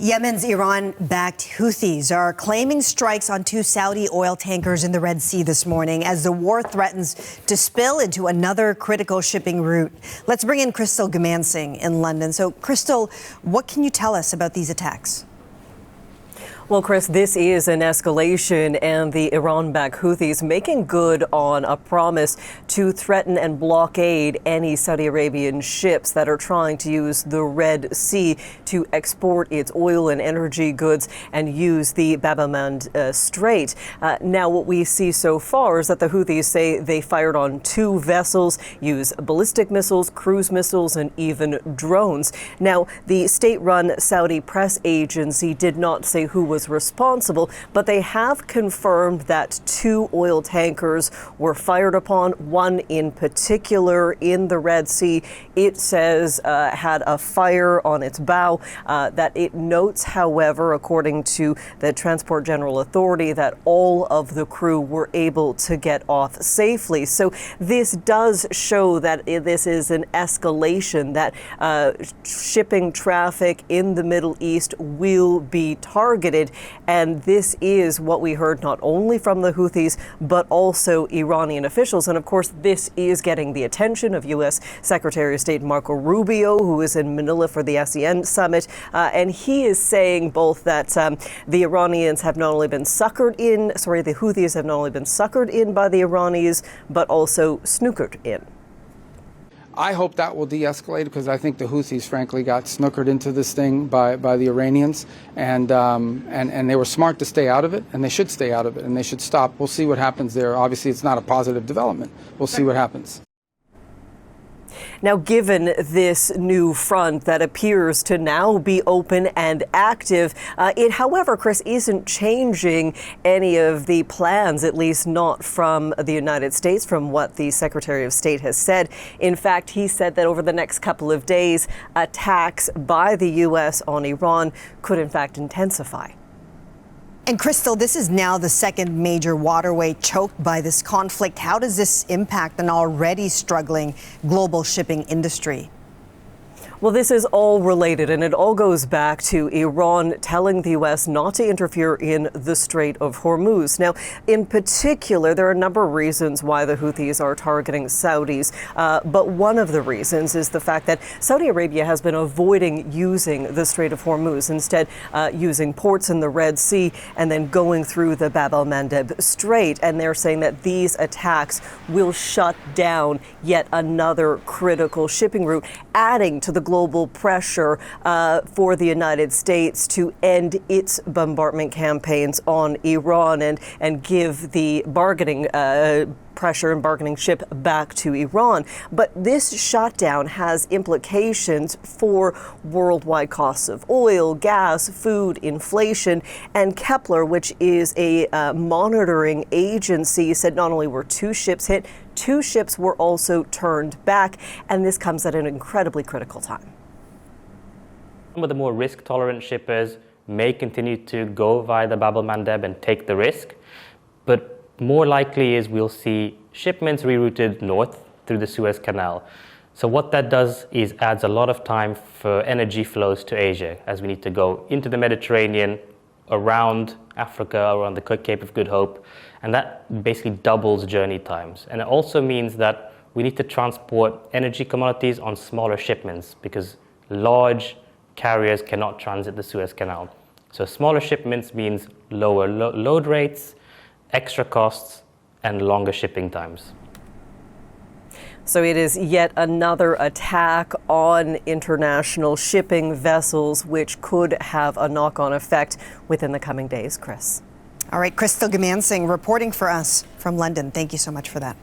Yemen's Iran-backed Houthis are claiming strikes on 2 Saudi oil tankers in the Red Sea this morning as the war threatens to spill into another critical shipping route. Let's bring in Crystal Gamansing in London. So, Crystal, what can you tell us about these attacks? Well, Chris, this is an escalation, and the Iran-backed Houthis making good on a promise to threaten and blockade any Saudi Arabian ships that are trying to use the Red Sea to export its oil and energy goods and use the Bab el-Mandeb Strait. Now, what we see so far is that the Houthis say they fired on 2 vessels, used ballistic missiles, cruise missiles, and even drones. Now, the state-run Saudi press agency did not say who was responsible, but they have confirmed that 2 oil tankers were fired upon, one in particular in the Red Sea. It says had a fire on its bow. That it notes, however, according to the Transport General Authority, that all of the crew were able to get off safely. So this does show that this is an escalation, that shipping traffic in the Middle East will be targeted. And this is what we heard not only from the Houthis, but also Iranian officials. And of course, this is getting the attention of U.S. Secretary of State Marco Rubio, who is in Manila for the ASEAN summit. And he is saying both that the Iranians have not only been suckered in, the Houthis have not only been suckered in by the Iranis, but also snookered in. I hope that will de-escalate, because I think the Houthis, frankly, got snookered into this thing by the Iranians, and they were smart to stay out of it, and they should stay out of it, and they should stop. We'll see what happens there. Obviously, it's not a positive development. We'll see what happens. Now, given this new front that appears to now be open and active, it, however, Chris, isn't changing any of the plans, at least not from the United States, from what the Secretary of State has said. In fact, he said that over the next couple of days, attacks by the U.S. on Iran could, in fact, intensify. And Crystal, this is now the second major waterway choked by this conflict. How does this impact an already struggling global shipping industry? Well, this is all related, and it all goes back to Iran telling the U.S. not to interfere in the Strait of Hormuz. Now, in particular, there are a number of reasons why the Houthis are targeting Saudis, but one of the reasons is the fact that Saudi Arabia has been avoiding using the Strait of Hormuz, instead using ports in the Red Sea and then going through the Bab el-Mandeb Strait. And they're saying that these attacks will shut down yet another critical shipping route, adding to the global pressure for the United States to end its bombardment campaigns on Iran and give the bargaining pressure and bargaining chip back to Iran. But this shutdown has implications for worldwide costs of oil, gas, food, inflation. And Kepler, which is a monitoring agency, said not only were 2 ships hit, 2 ships were also turned back. And this comes at an incredibly critical time. Some of the more risk-tolerant shippers may continue to go via the Bab el-Mandeb and take the risk, but more likely is we'll see shipments rerouted north through the Suez Canal. So what that does is adds a lot of time for energy flows to Asia, as we need to go into the Mediterranean, around Africa, around the Cape of Good Hope, and that basically doubles journey times. And it also means that we need to transport energy commodities on smaller shipments, because large carriers cannot transit the Suez Canal. So smaller shipments means lower load rates, extra costs, and longer shipping times. So it is yet another attack on international shipping vessels, which could have a knock-on effect within the coming days, Chris. All right, Crystal Gamansing reporting for us from London. Thank you so much for that.